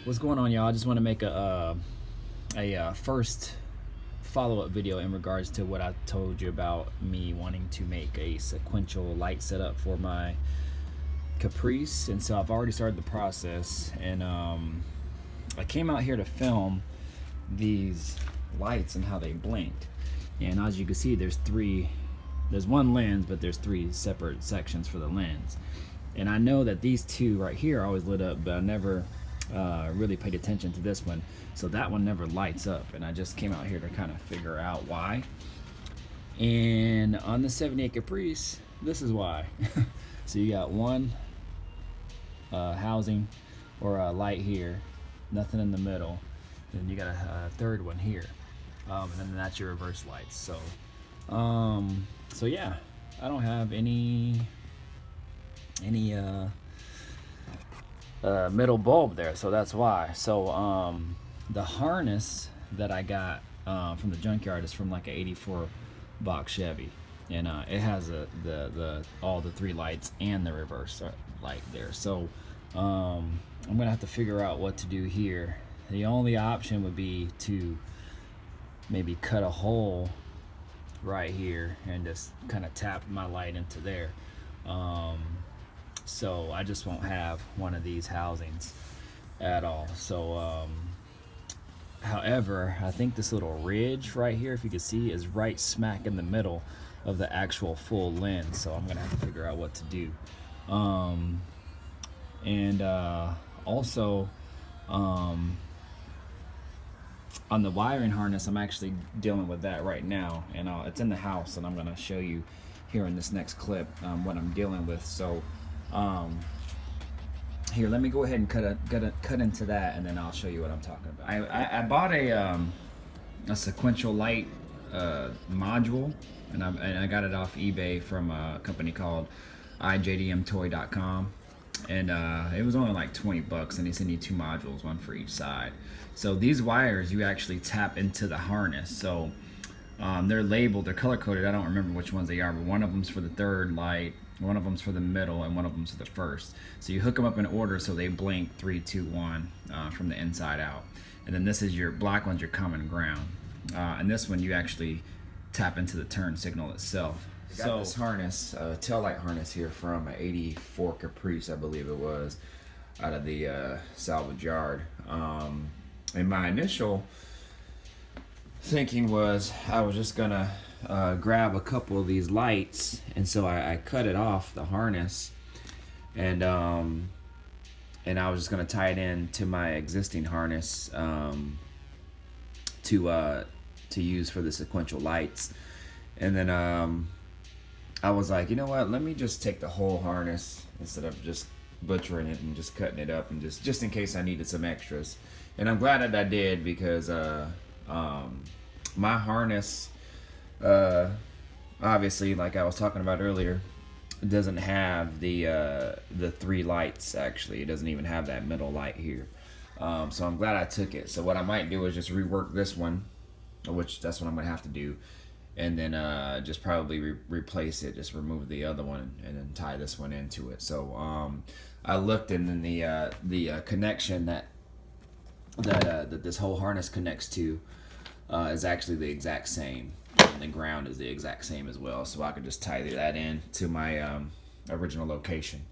What's going on, y'all? I just want to make a first follow-up video in regards to what I told you about me wanting to make a sequential light setup for my Caprice, and so I've already started the process. And I came out here to film these lights and how they blinked. And as you can see, there's one lens, but there's three separate sections for the lens. And I know that these two right here are always lit up, but I never really paid attention to this one. So that one never lights up, and I just came out here to kind of figure out why. And on the 78 Caprice, this is why. So you got one housing or a light here, nothing in the middle. Then you got a third one here, and then that's your reverse lights. So yeah, I don't have any middle bulb there, so that's why. So the harness that I got from the junkyard is from like a '84 box Chevy, and it has the all the three lights and the reverse light there. So I'm gonna have to figure out what to do here. The only option would be to maybe cut a hole right here and just kind of tap my light into there. So I just won't have one of these housings at all. So however, I think this little ridge right here, if you can see, is right smack in the middle of the actual full lens. So I'm gonna have to figure out what to do. Also on the wiring harness, I'm actually dealing with that right now, and it's in the house, and I'm gonna show you here in this next clip what I'm dealing with. So here, let me go ahead and cut into that, and then I'll show you what I'm talking about. I bought a sequential light module, and I got it off eBay from a company called iJDMTOY.com, and it was only like 20 bucks, and they send you two modules, one for each side. So these wires, you actually tap into the harness. So they're labeled, they're color coded. I don't remember which ones they are, but one of them's for the third light, one of them's for the middle, and one of them's for the first. So you hook them up in order so they blink 3, 2, 1 from the inside out. And then this is your black one's your common ground, and this one you actually tap into the turn signal itself. I got this harness, tail light harness here from an '84 Caprice, I believe it was, out of the salvage yard. And my initial thinking was I was just gonna grab a couple of these lights, and so I cut it off the harness, and I was just gonna tie it in to my existing harness to use for the sequential lights. And then I was like, you know what, let me just take the whole harness instead of just butchering it and just cutting it up, and just in case I needed some extras. And I'm glad that I did, because my harness, obviously, like I was talking about earlier, doesn't have the three lights. Actually, it doesn't even have that middle light here. So I'm glad I took it. So what I might do is just rework this one, which that's what I'm gonna have to do, and then just probably replace it, just remove the other one, and then tie this one into it. So I looked, and then the connection that this whole harness connects to is actually the exact same, and the ground is the exact same as well. So I could just tie that in to my original location.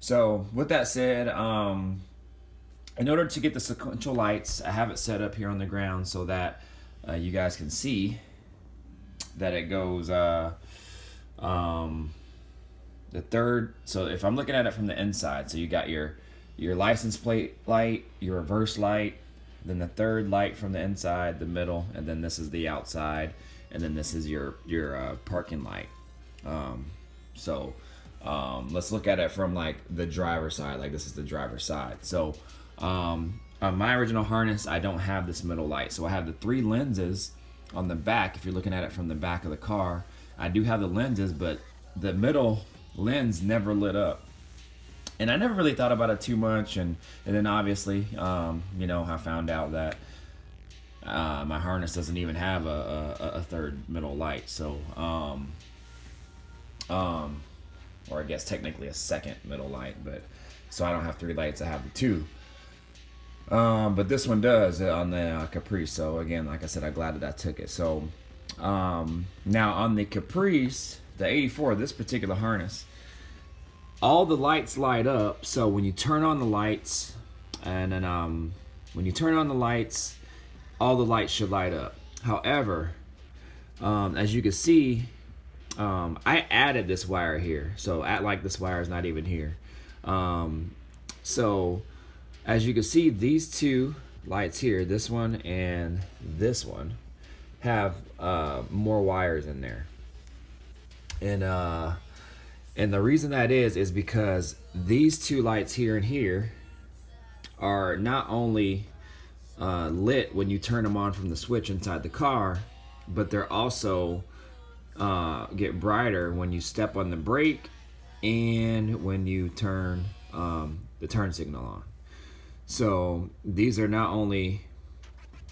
So with that said, in order to get the sequential lights, I have it set up here on the ground so that you guys can see that it goes the third. So if I'm looking at it from the inside, so you got your license plate light, your reverse light, then the third light from the inside, the middle, and then this is the outside, and then this is your parking light. Let's look at it from like the driver's side. Like this is the driver's side. So on my original harness, I don't have this middle light. So I have the three lenses on the back. If you're looking at it from the back of the car, I do have the lenses, but the middle lens never lit up. And I never really thought about it too much, and then obviously, I found out that my harness doesn't even have a third middle light. So, or I guess technically a second middle light, but so I don't have three lights, I have the two. But this one does on the Caprice. So again, like I said, I'm glad that I took it. So now on the Caprice, the 84, this particular harness, all the lights light up. So when you turn on the lights, and then when you turn on the lights, all the lights should light up. However, as you can see, I added this wire here. So act like this wire is not even here. So as you can see, these two lights here, this one and this one, have more wires in there. And the reason that is because these two lights here and here are not only lit when you turn them on from the switch inside the car, but they're also get brighter when you step on the brake and when you turn the turn signal on. So these are not only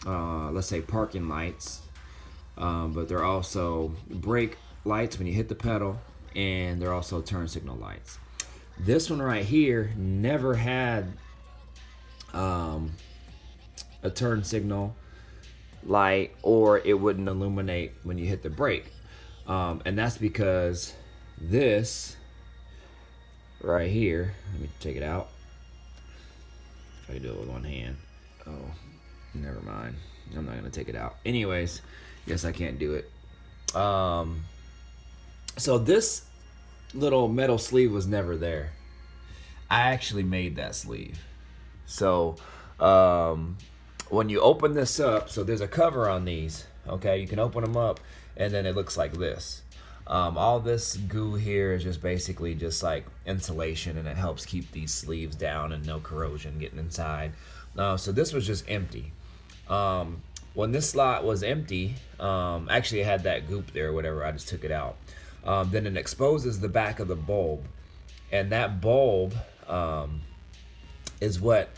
let's say parking lights, but they're also brake lights when you hit the pedal, and they're also turn signal lights. This one right here never had a turn signal light, or it wouldn't illuminate when you hit the brake. And that's because this right here, let me take it out. I can do it with one hand. Oh, never mind. I'm not gonna take it out. Anyways, yes, I can't do it. So this little metal sleeve was never there. I actually made that sleeve. So when you open this up, so there's a cover on these, okay? You can open them up and then it looks like this. All this goo here is just basically just like insulation, and it helps keep these sleeves down and no corrosion getting inside. So this was just empty. When this slot was empty, actually it had that goop there or whatever, I just took it out. Then it exposes the back of the bulb, and that bulb is what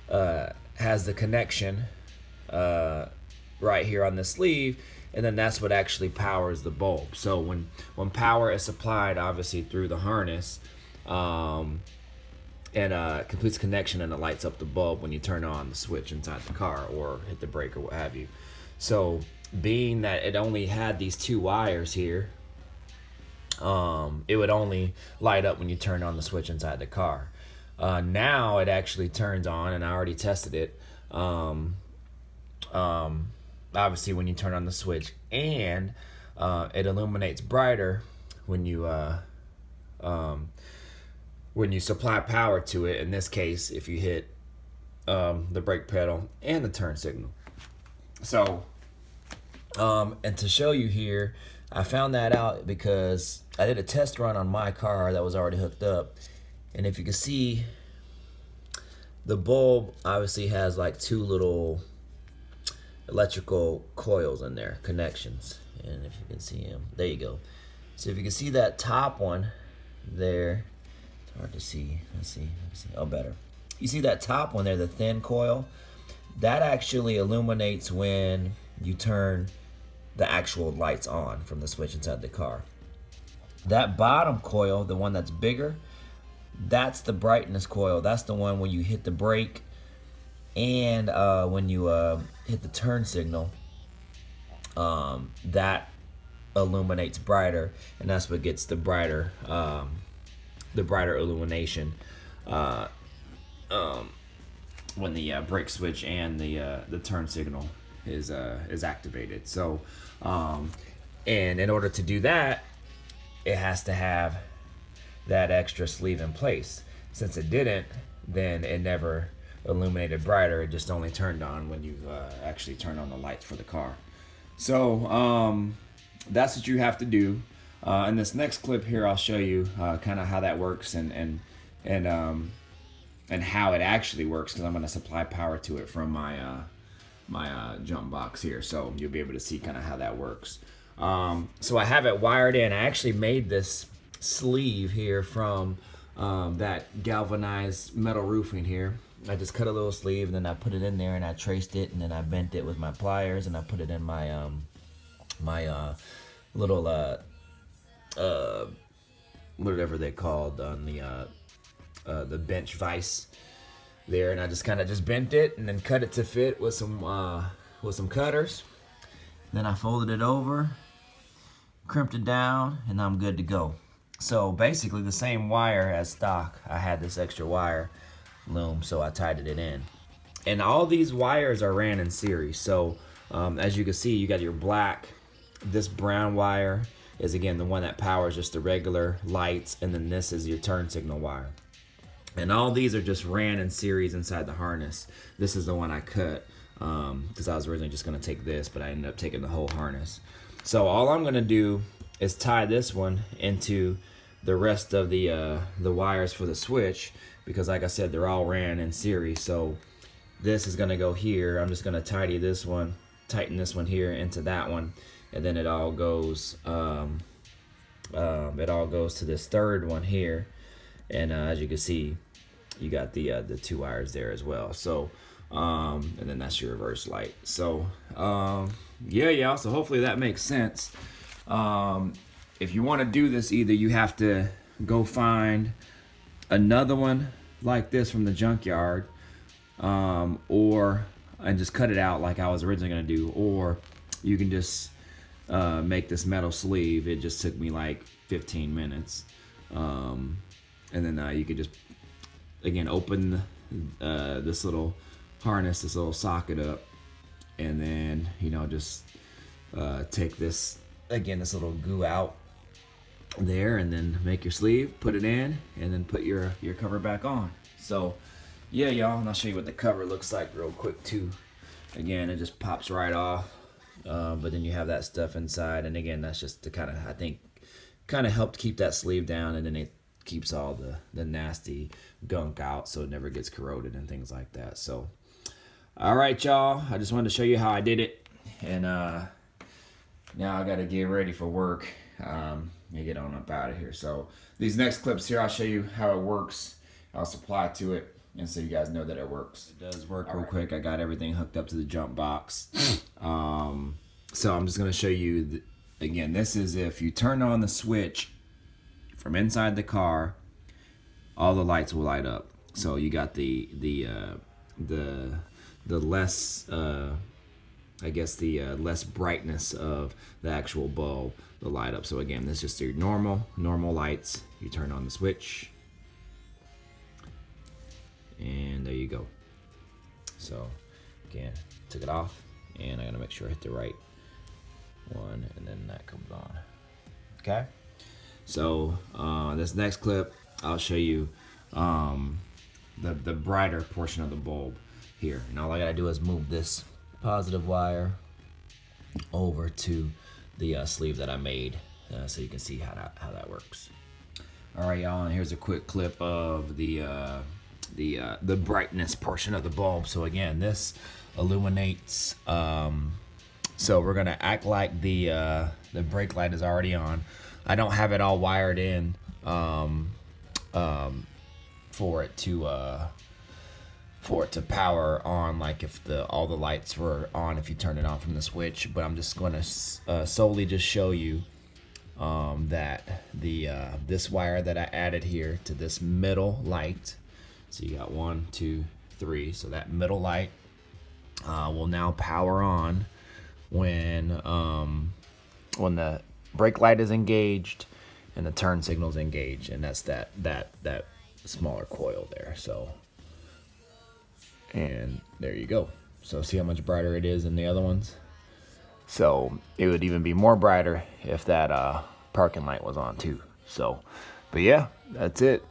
has the connection right here on the sleeve, and then that's what actually powers the bulb. So when power is supplied, obviously through the harness, and completes connection, and it lights up the bulb when you turn on the switch inside the car or hit the brake or what have you. So being that it only had these two wires here, it would only light up when you turn on the switch inside the car. Now it actually turns on, and I already tested it. Obviously when you turn on the switch, and it illuminates brighter when you supply power to it. In this case, if you hit the brake pedal and the turn signal. So and to show you here, I found that out because I did a test run on my car that was already hooked up, and if you can see, the bulb obviously has like two little electrical coils in there, connections, and if you can see them, there you go. So if you can see that top one there, it's hard to see. Let's see. Oh, better. You see that top one there, the thin coil? That actually illuminates when you turn the actual lights on from the switch inside the car. That bottom coil, the one that's bigger, that's the brightness coil. That's the one when you hit the brake and when you hit the turn signal, that illuminates brighter, and that's what gets the brighter illumination when the brake switch and the turn signal is activated. So and in order to do that, it has to have that extra sleeve in place. Since it didn't, then it never illuminated brighter. It just only turned on when you actually turn on the lights for the car. So that's what you have to do. In this next clip here, I'll show you kind of how that works and how it actually works, because I'm going to supply power to it from my jump box here, so you'll be able to see kind of how that works. So I have it wired in. I actually made this sleeve here from that galvanized metal roofing here. I just cut a little sleeve, and then I put it in there, and I traced it, and then I bent it with my pliers, and I put it in my little whatever they're called on the bench vise there, and I just kind of just bent it and then cut it to fit with some cutters. Then I folded it over, crimped it down, and I'm good to go. So basically the same wire as stock. I had this extra wire loom, so I tied it in. And all these wires are ran in series. So as you can see, you got your black. This brown wire is again the one that powers just the regular lights, and then this is your turn signal wire. And all these are just ran in series inside the harness. This is the one I cut because I was originally just gonna take this, but I ended up taking the whole harness. So all I'm gonna do is tie this one into the rest of the wires for the switch, because like I said, they're all ran in series. So this is gonna go here. I'm just gonna tighten this one here into that one, and then it all goes to this third one here. And as you can see, you got the 2 wires there as well. So and then that's your reverse light. So yeah, y'all, so hopefully that makes sense. If you want to do this, either you have to go find another one like this from the junkyard, and just cut it out like I was originally going to do, or you can just make this metal sleeve. It just took me like 15 minutes. And then you could just, again, open this little harness, this little socket up, and then, you know, just take this, again, this little goo out there, and then make your sleeve, put it in, and then put your cover back on. So yeah, y'all, and I'll show you what the cover looks like real quick too. Again, it just pops right off, but then you have that stuff inside, and again, that's just to kind of, I think, kind of helped keep that sleeve down, and then it keeps all the nasty gunk out, so it never gets corroded and things like that. So all right, y'all, I just wanted to show you how I did it, and now I got to get ready for work. And get on up out of here. So these next clips here, I'll show you how it works. I'll supply to it, and so you guys know that it works. It does work real quick. I got everything hooked up to the jump box. So I'm just going to show you, again, this is if you turn on the switch from inside the car, all the lights will light up. So you got the less, I guess the less brightness of the actual bulb, the light up. So again, this is just your normal lights. You turn on the switch, and there you go. So again, took it off, and I gotta make sure I hit the right one, and then that comes on. Okay. So this next clip, I'll show you the brighter portion of the bulb here, and all I gotta do is move this positive wire over to the sleeve that I made, so you can see how that works. All right, y'all, and here's a quick clip of the brightness portion of the bulb. So again, this illuminates. So we're gonna act like the brake light is already on. I don't have it all wired in for it to power on, like if all the lights were on if you turn it on from the switch. But I'm just going to solely just show you that this wire that I added here to this middle light, so you got 1, 2, 3, so that middle light will now power on when the brake light is engaged and the turn signal is engaged, and that's that smaller coil there. So, and there you go. So see how much brighter it is than the other ones? So it would even be more brighter if that parking light was on too. So, but yeah, that's it.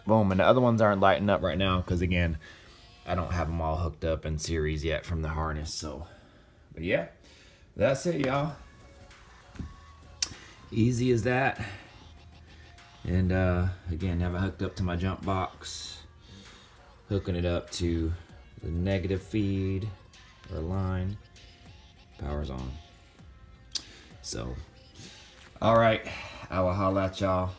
Boom. And the other ones aren't lighting up right now because, again, I don't have them all hooked up in series yet from the harness. So, but yeah, that's it, y'all. Easy as that. And again, have it hooked up to my jump box, hooking it up to the negative feed or line. Power's on. So, all right, I will holler at y'all